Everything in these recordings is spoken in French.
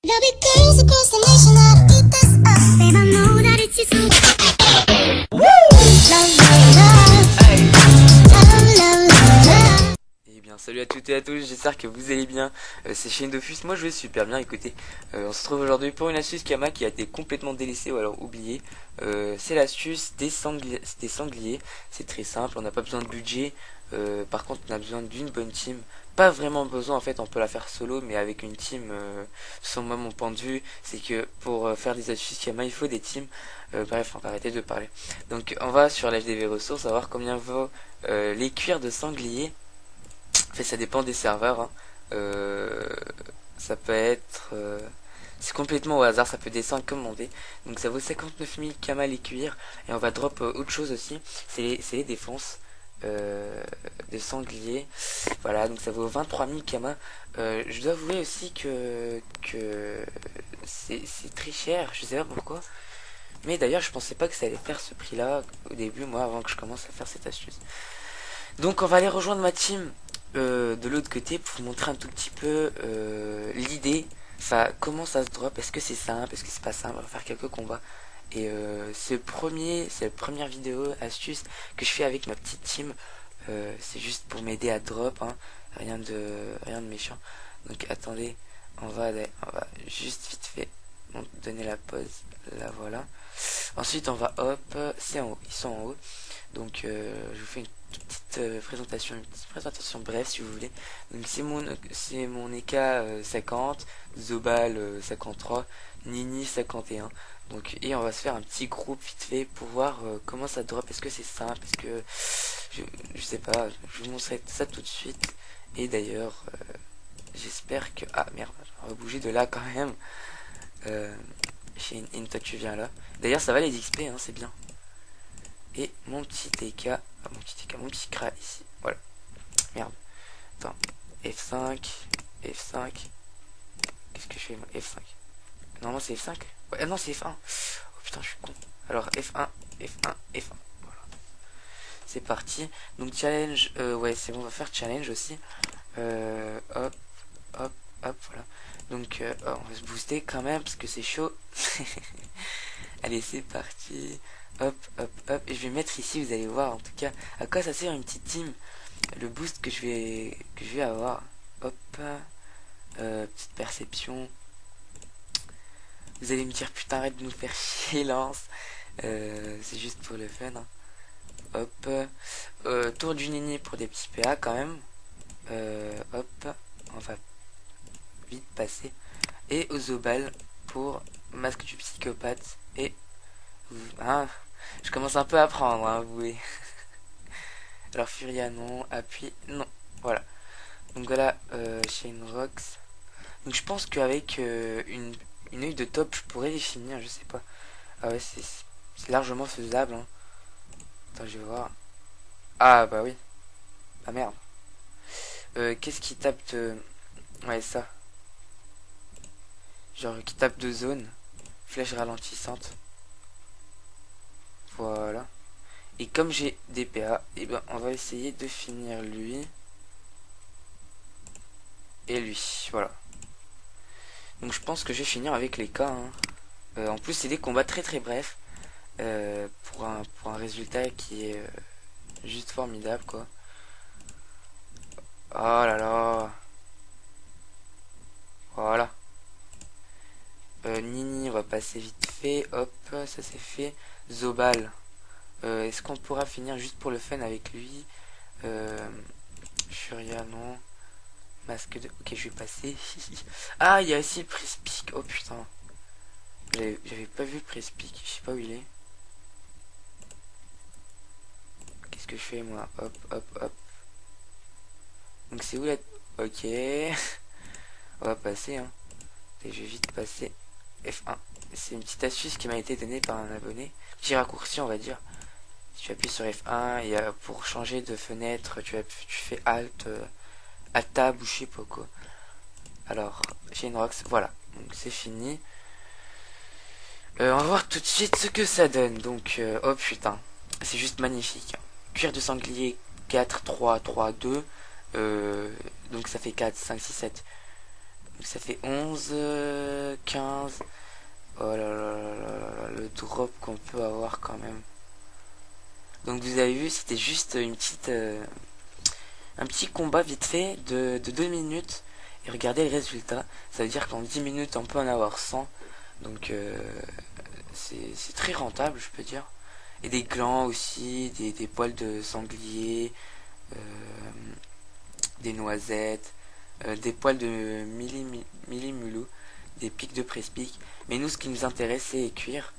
There'll be girls across the nation that'll eat this up. Babe, I know that it's just so. Woo! Love, love, love. Hey. Love, love, love, love. Eh bien salut à toutes et à tous, j'espère que vous allez bien. C'est Shane Dofus, moi je vais super bien. Écoutez, on se retrouve aujourd'hui pour une astuce Kama qui a été complètement délaissée ou alors oubliée. C'est l'astuce des sangliers. C'est très simple, on n'a pas besoin de budget. Par contre on a besoin d'une bonne team. Pas vraiment besoin, en fait on peut la faire solo, mais avec une team, selon moi mon point de vue, c'est que pour faire des astuces Kama il faut des teams. Bref, on va arrêter de parler. Donc on va sur l'HDV ressources, à voir combien vaut les cuirs de sanglier. En fait, ça dépend des serveurs, hein. Ça peut être... c'est complètement au hasard, ça peut descendre comme monter. Donc ça vaut 59 000 Kama les cuirs. Et on va drop autre chose aussi, c'est les défenses de sanglier. Voilà, donc ça vaut 23 000 Kama. Je dois avouer aussi que c'est très cher, je sais pas pourquoi. Mais d'ailleurs je pensais pas que ça allait faire ce prix là au début, moi, avant que je commence à faire cette astuce. Donc on va aller rejoindre ma team de l'autre côté pour vous montrer un tout petit peu l'idée, enfin comment ça se drop, est-ce que c'est simple, est-ce que c'est pas simple. On va faire quelques combats et c'est la première vidéo astuce que je fais avec ma petite team. C'est juste pour m'aider à drop, hein. Rien de méchant. Donc attendez, on va juste vite fait donner la pause, là voilà. Ensuite on va hop, c'est en haut, ils sont en haut. Donc je vous fais une petite présentation bref si vous voulez. Donc c'est mon Eka 50, Zobal 53, Nini 51. Donc et on va se faire un petit groupe vite fait pour voir comment ça drop. Est-ce que c'est simple, est-ce que je sais pas, je vous montrerai ça tout de suite. Et d'ailleurs j'espère que ah merde, on va bouger de là quand même. J'ai une toi tu viens là. D'ailleurs ça va les XP, hein, c'est bien. Et mon petit TK, mon petit Kra ici, voilà. Merde. Attends, F5, F5. Qu'est-ce que je fais moi? F5. Normalement c'est F5. Ouais, non c'est F1. Oh putain, je suis con. Alors F1, F1, F1. Voilà. C'est parti. Donc challenge, ouais c'est bon, on va faire challenge aussi. Hop, hop, hop, voilà. Donc oh, on va se booster quand même parce que c'est chaud. Allez, c'est parti. Hop, hop, hop. Et je vais mettre ici, vous allez voir en tout cas à quoi ça sert une petite team. Le boost que je vais avoir. Hop. Petite perception. Vous allez me dire putain arrête de nous faire chier Lance. C'est juste pour le fun, hein. Hop. Tour du Nini pour des petits PA quand même. Hop. On va vite passer. Et aux Zobal pour masque du psychopathe. Et hein, je commence un peu à apprendre, hein, avouez. Alors Furia non, appui non, voilà. Donc voilà, Shane Rocks. Donc je pense qu'avec une œil de top je pourrais les finir, je sais pas. Ah ouais, c'est largement faisable, hein. Attends, je vais voir. Ah bah oui. Ah merde. Qu'est-ce qui tape de... Ouais, ça. Genre qui tape de zone. Flèche ralentissante. Voilà. Et comme j'ai des PA, et ben on va essayer de finir lui. Et lui. Voilà. Donc je pense que je vais finir avec les cas, hein. En plus c'est des combats très très brefs. Pour un résultat qui est juste formidable quoi. Oh là là. Voilà. Nini, on va passer vite fait. Hop, ça c'est fait. Zobal. Est-ce qu'on pourra finir juste pour le fun avec lui? Furia, non. Masque de... Ok, je vais passer. Ah, il y a aussi le Prespic. Oh putain. J'avais pas vu le Prespic. Je sais pas où il est. Qu'est-ce que je fais moi? Hop, hop, hop. Donc c'est où la... Ok. On va passer, hein. Et je vais vite passer. F1. C'est une petite astuce qui m'a été donnée par un abonné. Petit raccourci, on va dire. Si tu appuies sur F1 et pour changer de fenêtre, tu fais Alt, Alt Tab ou je sais pas quoi. Alors, Shane Rocks, voilà. Donc c'est fini. On va voir tout de suite ce que ça donne. Donc, oh putain. C'est juste magnifique. Cuir de sanglier 4, 3, 3, 2. Donc ça fait 4, 5, 6, 7. Donc ça fait 11, 15. Oh là là là là là, le drop qu'on peut avoir quand même. Donc vous avez vu, c'était juste une petite, un petit combat vite fait de 2 minutes. Et regardez le résultat. Ça veut dire qu'en 10 minutes on peut en avoir 100. Donc c'est très rentable, je peux dire. Et des glands aussi, des poils de sanglier, euh, des noisettes, des poils de millimulou, des pics de presse-pic. Mais nous, ce qui nous intéresse, c'est cuire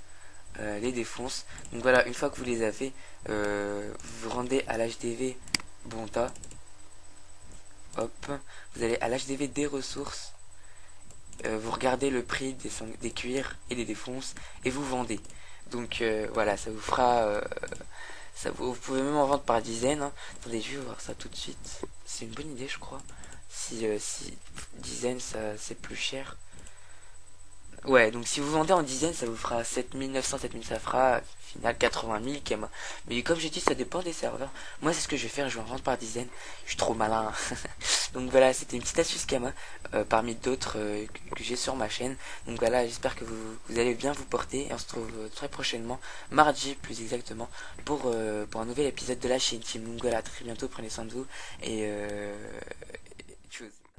les défonces. Donc voilà, une fois que vous les avez, vous vous rendez à l'HDV Bonta. Hop, vous allez à l'HDV des ressources. Vous regardez le prix des cuirs et des défonces et vous vendez. Donc voilà, ça vous fera... vous pouvez même en vendre par dizaines. Hein. Attendez, je vais voir ça tout de suite. C'est une bonne idée, je crois. Si dizaines, c'est plus cher. Ouais, donc si vous vendez en dizaines, ça vous fera 7900, 7000, ça fera au final 80 000 Kema. Mais comme j'ai dit, ça dépend des serveurs. Moi, c'est ce que je vais faire, je vais en vendre par dizaines. Je suis trop malin. Donc voilà, c'était une petite astuce Kama, parmi d'autres que j'ai sur ma chaîne. Donc voilà, j'espère que vous allez bien vous porter. Et on se retrouve très prochainement, mardi plus exactement, pour un nouvel épisode de la chaîne Team. Donc voilà, très bientôt, prenez soin de vous. Et tchuss.